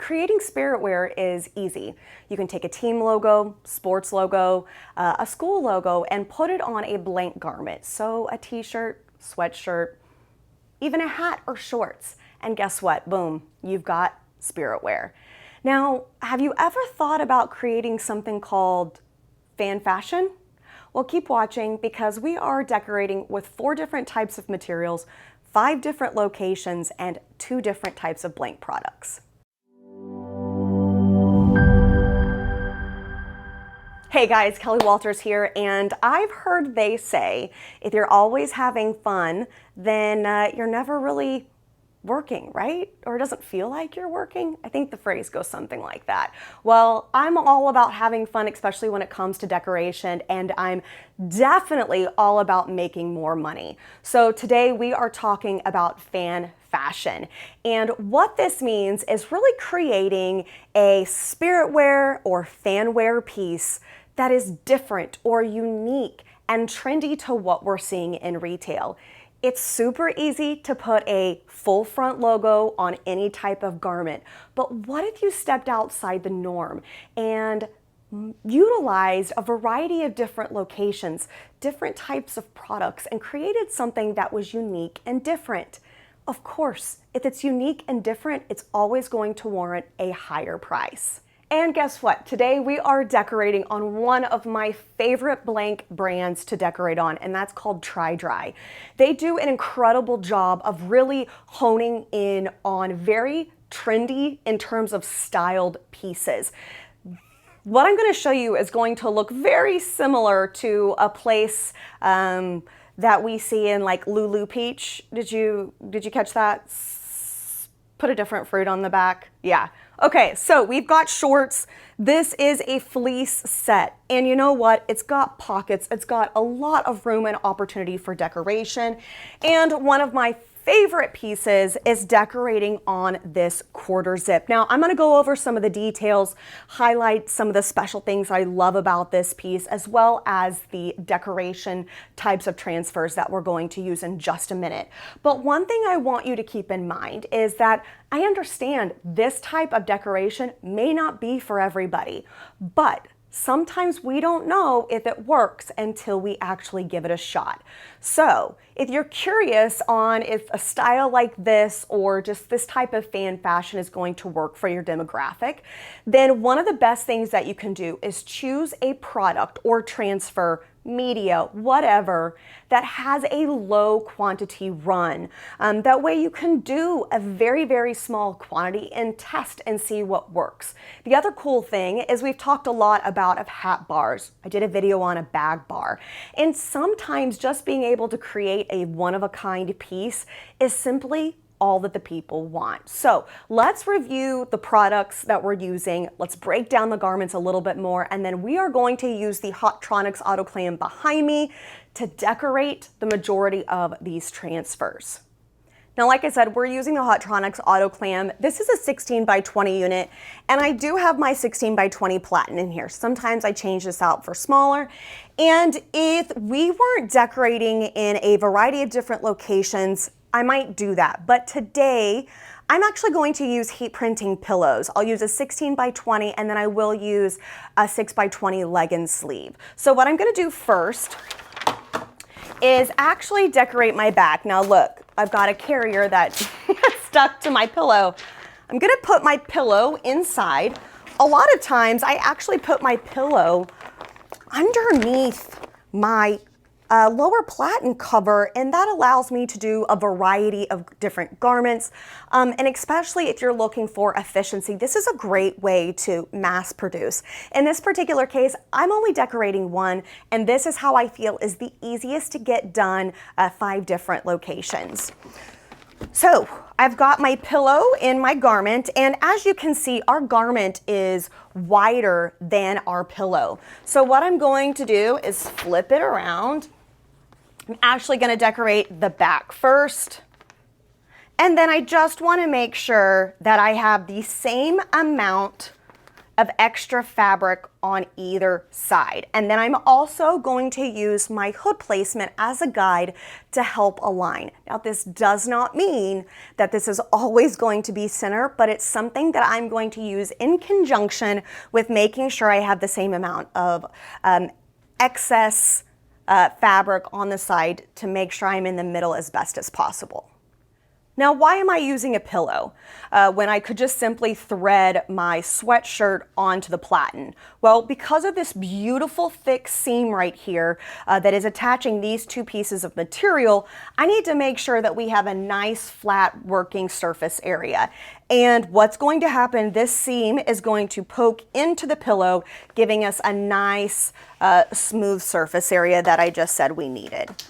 creating spirit wear is easy. You can take a team logo, sports logo, a school logo, and put it on a blank garment. So a t-shirt, sweatshirt, even a hat or shorts. And guess what? Boom, you've got spirit wear. Now, have you ever thought about creating something called fan fashion? Well, keep watching because we are decorating with 4 different types of materials, 5 different locations, and 2 different types of blank products. Hey guys, Kelly Walters here, and I've heard they say if you're always having fun, then you're never really working, right? Or it doesn't feel like you're working. I think the phrase goes something like that. Well, I'm all about having fun, especially when it comes to decoration, and I'm definitely all about making more money. So today we are talking about fan fashion. And what this means is really creating a spirit wear or fan wear piece that is different or unique and trendy to what we're seeing in retail. It's super easy to put a full front logo on any type of garment, but what if you stepped outside the norm and utilized a variety of different locations, different types of products, and created something that was unique and different? Of course, if it's unique and different, it's always going to warrant a higher price. And guess what? Today we are decorating on one of my favorite blank brands to decorate on, and that's called TriDri. They do an incredible job of really honing in on very trendy in terms of styled pieces. What I'm going to show you is going to look very similar to a place that we see in like Lulu Peach. Did you catch that? Put a different fruit on the back. Yeah. Okay, so we've got shorts. This is a fleece set. And you know what? It's got pockets. It's got a lot of room and opportunity for decoration. And one of my favorite pieces is decorating on this quarter zip. Now, I'm going to go over some of the details, highlight some of the special things I love about this piece, as well as the decoration types of transfers that we're going to use in just a minute. But one thing I want you to keep in mind is that I understand this type of decoration may not be for everybody, but sometimes we don't know if it works until we actually give it a shot. So if you're curious on if a style like this or just this type of fan fashion is going to work for your demographic, then one of the best things that you can do is choose a product or transfer, media, whatever, that has a low quantity run. That way you can do a very, very small quantity and test and see what works. The other cool thing is we've talked a lot about hat bars. I did a video on a bag bar. And sometimes just being able to create a one-of-a-kind piece is simply all that the people want. So let's review the products that we're using. Let's break down the garments a little bit more, and then we are going to use the Hotronix autoclam behind me to decorate the majority of these transfers. Now, like I said, we're using the Hotronix autoclam. This is a 16 by 20 unit, and I do have my 16 by 20 platen in here. Sometimes I change this out for smaller. And if we weren't decorating in a variety of different locations, I might do that. But today, I'm actually going to use heat printing pillows. I'll use a 16 by 20, and then I will use a 6 by 20 leg and sleeve. So what I'm gonna do first is actually decorate my back. Now look, I've got a carrier that stuck to my pillow. I'm gonna put my pillow inside. A lot of times I actually put my pillow underneath my lower platen cover, and that allows me to do a variety of different garments. And especially if you're looking for efficiency, this is a great way to mass produce. In this particular case, I'm only decorating one, and this is how I feel is the easiest to get done at 5 different locations. So I've got my pillow in my garment, and as you can see, our garment is wider than our pillow. So what I'm going to do is flip it around. I'm actually going to decorate the back first. And then I just want to make sure that I have the same amount of extra fabric on either side. And then I'm also going to use my hood placement as a guide to help align. Now, this does not mean that this is always going to be center, but it's something that I'm going to use in conjunction with making sure I have the same amount of excess fabric on the side to make sure I'm in the middle as best as possible. Now, why am I using a pillow when I could just simply thread my sweatshirt onto the platen? Well, because of this beautiful thick seam right here that is attaching these two pieces of material, I need to make sure that we have a nice flat working surface area. And what's going to happen, this seam is going to poke into the pillow, giving us a nice smooth surface area that I just said we needed.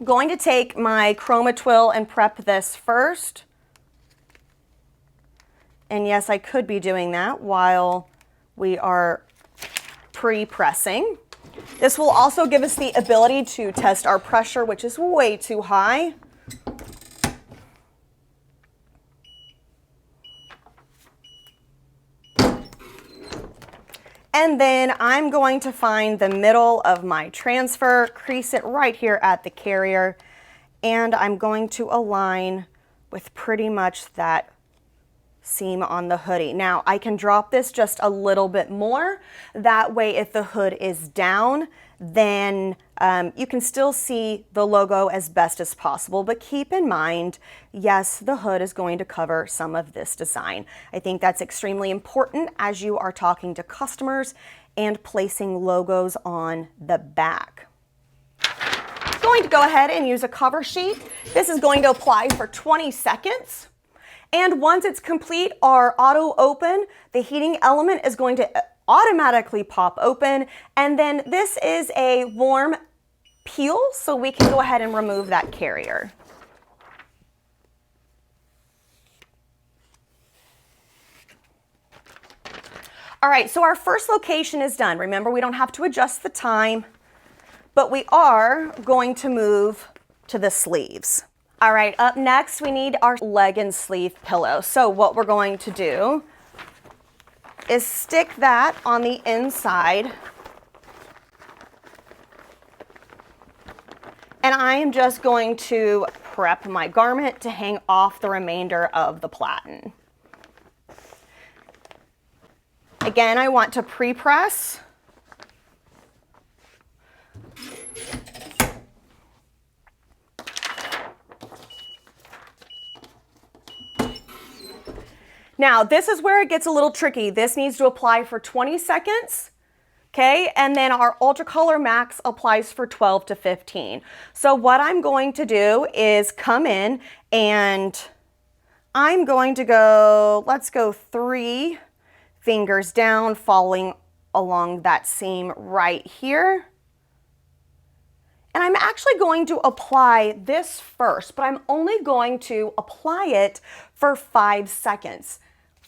Going to take my chroma twill and prep this first. And yes, I could be doing that while we are pre-pressing. This will also give us the ability to test our pressure, which is way too high. And then I'm going to find the middle of my transfer, crease it right here at the carrier, and I'm going to align with pretty much that seam on the hoodie. Now, I can drop this just a little bit more. That way, if the hood is down, then you can still see the logo as best as possible. But keep in mind, yes, the hood is going to cover some of this design. I think that's extremely important as you are talking to customers and placing logos on the back. Going to go ahead and use a cover sheet. This is going to apply for 20 seconds. And once it's complete, our auto open, the heating element is going to automatically pop open. And then this is a warm peel, so we can go ahead and remove that carrier. All right, so our first location is done. Remember, we don't have to adjust the time, but we are going to move to the sleeves. All right, up next, we need our leg and sleeve pillow. So what we're going to do is stick that on the inside. And I am just going to prep my garment to hang off the remainder of the platen. Again, I want to pre-press. Now, this is where it gets a little tricky. This needs to apply for 20 seconds, okay? And then our Ultra Color Max applies for 12 to 15. So what I'm going to do is come in and I'm going to go, let's go 3 fingers down, following along that seam right here. And I'm actually going to apply this first, but I'm only going to apply it for 5 seconds.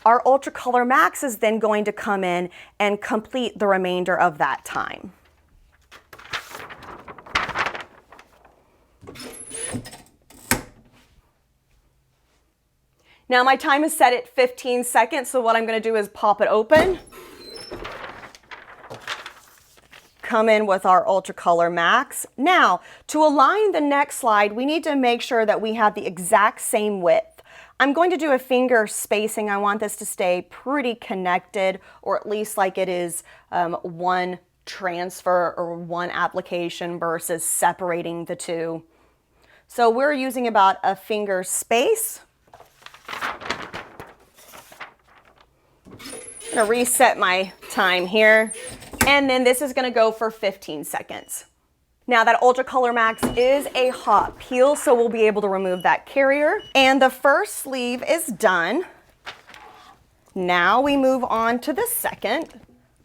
Our Ultra Color Max is then going to come in and complete the remainder of that time. Now my time is set at 15 seconds, so what I'm going to do is pop it open. Come in with our Ultra Color Max. Now, to align the neck slide, we need to make sure that we have the exact same width. I'm going to do a finger spacing. I want this to stay pretty connected, or at least like it is one transfer or one application versus separating the two. So we're using about a finger space. I'm gonna reset my time here. And then this is gonna go for 15 seconds. Now that Ultra Color Max is a hot peel, so we'll be able to remove that carrier. And the first sleeve is done. Now we move on to the second.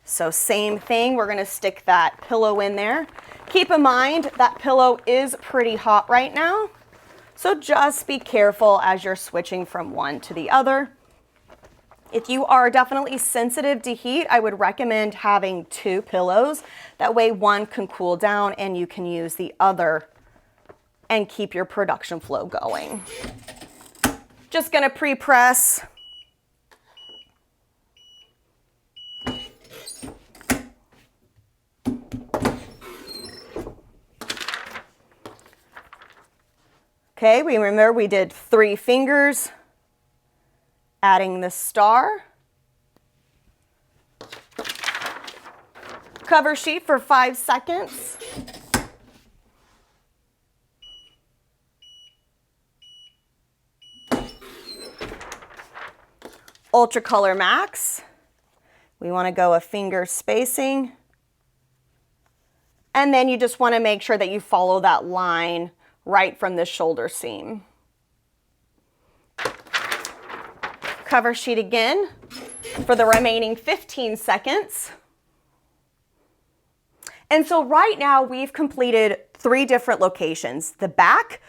So same thing, we're gonna stick that pillow in there. Keep in mind that pillow is pretty hot right now, so just be careful as you're switching from one to the other. If you are definitely sensitive to heat, I would recommend having 2 pillows. That way one can cool down and you can use the other and keep your production flow going. Just gonna pre-press. Okay, we remember we did 3 fingers, adding the star. Cover sheet for 5 seconds. Ultra Color Max. We want to go a finger spacing. And then you just want to make sure that you follow that line right from the shoulder seam. Cover sheet again for the remaining 15 seconds. And so right now we've completed 3 different locations: the back,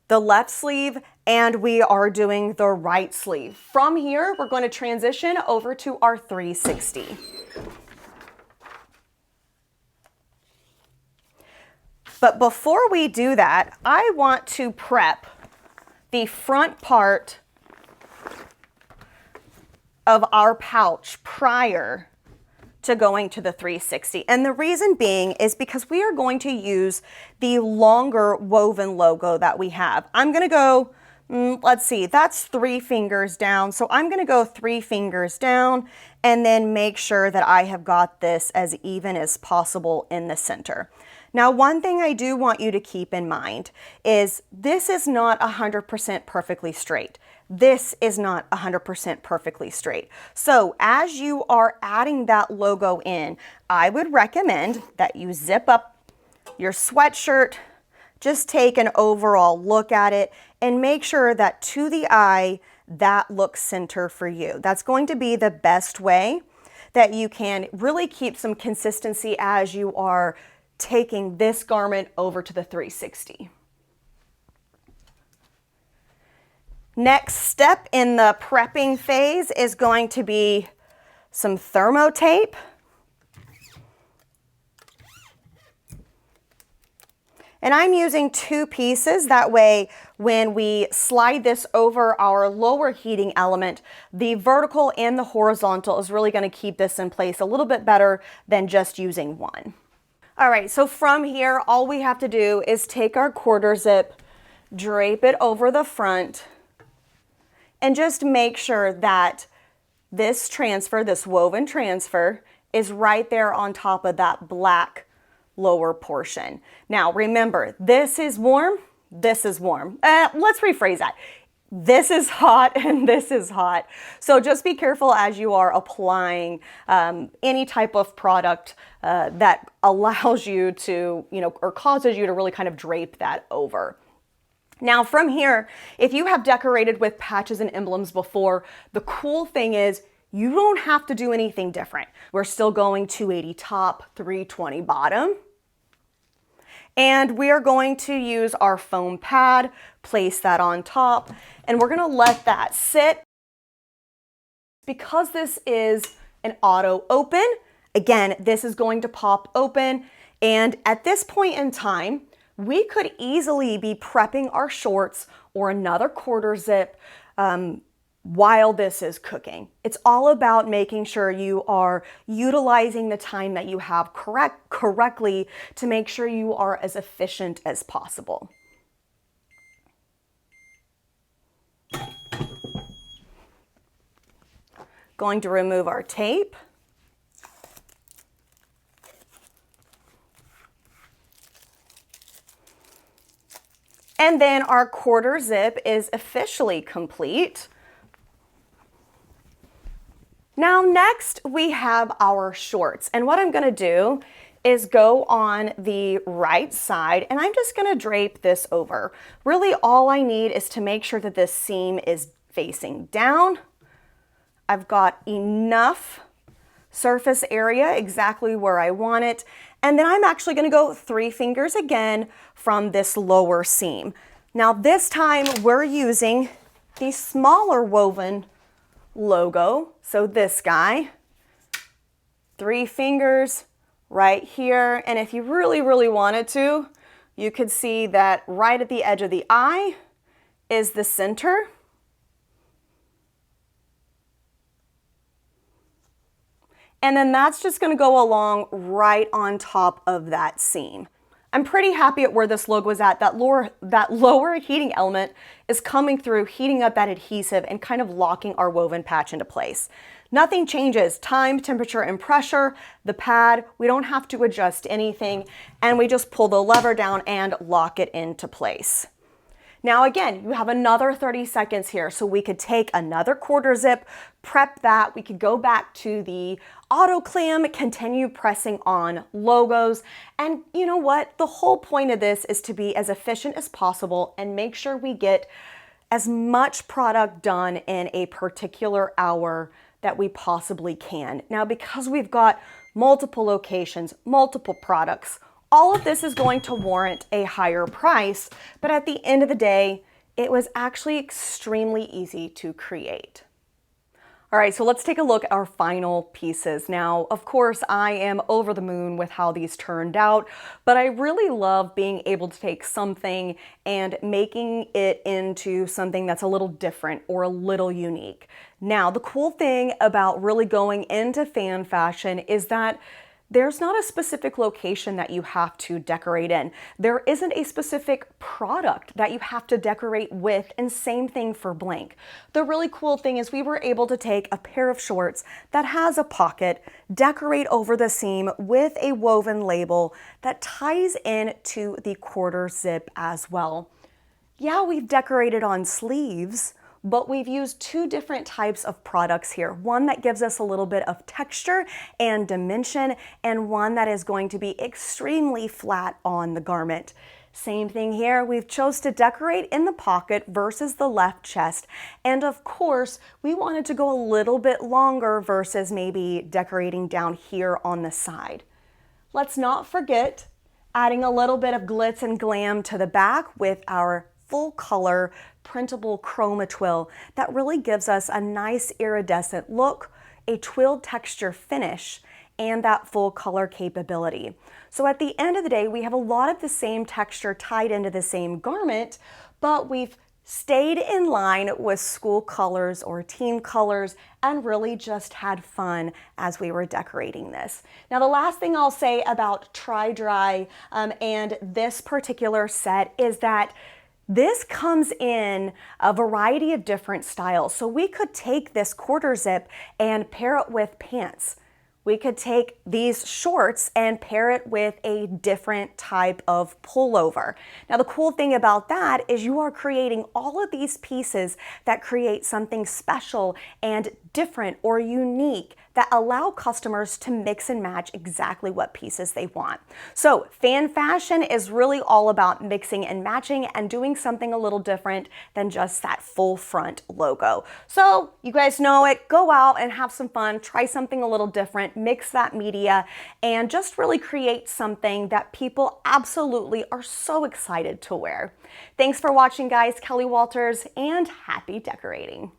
the left sleeve, and we are doing the right sleeve. From here, we're going to transition over to our 360. But before we do that, I want to prep the front part of our pouch prior to going to the 360. And the reason being is because we are going to use the longer woven logo that we have. I'm going to go, let's see, that's 3 fingers down. So I'm going to go 3 fingers down and then make sure that I have got this as even as possible in the center. Now, one thing I do want you to keep in mind is this is not 100% perfectly straight. This is not 100% perfectly straight. So as you are adding that logo in, I would recommend that you zip up your sweatshirt, just take an overall look at it and make sure that to the eye, that looks center for you. That's going to be the best way that you can really keep some consistency as you are taking this garment over to the 360. Next step in the prepping phase is going to be some thermo tape. And I'm using 2 pieces. That way, when we slide this over our lower heating element, the vertical and the horizontal is really going to keep this in place a little bit better than just using one. All right, so from here, all we have to do is take our quarter zip, drape it over the front, and just make sure that this transfer, this woven transfer, is right there on top of that black lower portion. Now, remember, this is warm, this is warm. Let's rephrase that. This is hot and this is hot. So just be careful as you are applying any type of product that allows you to, or causes you to really kind of drape that over. Now from here, if you have decorated with patches and emblems before, the cool thing is you don't have to do anything different. We're still going 280 top, 320 bottom. And we are going to use our foam pad, place that on top, and we're gonna let that sit. Because this is an auto open, again, this is going to pop open. And at this point in time, we could easily be prepping our shorts or another quarter zip while this is cooking. It's all about making sure you are utilizing the time that you have correctly to make sure you are as efficient as possible. Going to remove our tape. And then our quarter zip is officially complete. Now next we have our shorts, and what I'm gonna do is go on the right side and I'm just gonna drape this over. Really all I need is to make sure that this seam is facing down. I've got enough surface area exactly where I want it, and then I'm actually gonna go 3 fingers again from this lower seam. Now this time we're using the smaller woven logo, so this guy, 3 fingers right here, and if you really wanted to, you could see that right at the edge of the eye is the center. And then that's just going to go along right on top of that seam. I'm pretty happy at where this logo is at. That lower heating element is coming through, heating up that adhesive and kind of locking our woven patch into place. Nothing changes. Time, temperature, and pressure. The pad, we don't have to adjust anything, and we just pull the lever down and lock it into place. Now again, you have another 30 seconds here, so we could take another quarter zip, prep that, we could go back to the auto clam, continue pressing on logos, and you know what? The whole point of this is to be as efficient as possible and make sure we get as much product done in a particular hour that we possibly can. Now, because we've got multiple locations, multiple products, all of this is going to warrant a higher price, but at the end of the day, it was actually extremely easy to create. All right, so let's take a look at our final pieces. Now, of course, I am over the moon with how these turned out, but I really love being able to take something and making it into something that's a little different or a little unique. Now, the cool thing about really going into fan fashion is that there's not a specific location that you have to decorate in. There isn't a specific product that you have to decorate with, and same thing for blank. The really cool thing is we were able to take a pair of shorts that has a pocket, decorate over the seam with a woven label that ties in to the quarter zip as well. Yeah, we've decorated on sleeves, but we've used two different types of products here. One that gives us a little bit of texture and dimension, and one that is going to be extremely flat on the garment. Same thing here, we've chose to decorate in the pocket versus the left chest. And of course, we wanted to go a little bit longer versus maybe decorating down here on the side. Let's not forget adding a little bit of glitz and glam to the back with our full color printable chroma twill that really gives us a nice iridescent look, a twilled texture finish, and that full color capability. So at the end of the day, we have a lot of the same texture tied into the same garment, but we've stayed in line with school colors or team colors and really just had fun as we were decorating this. Now, the last thing I'll say about TriDri and this particular set is that this comes in a variety of different styles. So we could take this quarter zip and pair it with pants. We could take these shorts and pair it with a different type of pullover. Now, the cool thing about that is you are creating all of these pieces that create something special and different or unique that allow customers to mix and match exactly what pieces they want. So fan fashion is really all about mixing and matching and doing something a little different than just that full front logo. So you guys know it, go out and have some fun, try something a little different, mix that media, and just really create something that people absolutely are so excited to wear. Thanks for watching, guys. Kelly Walters, and happy decorating.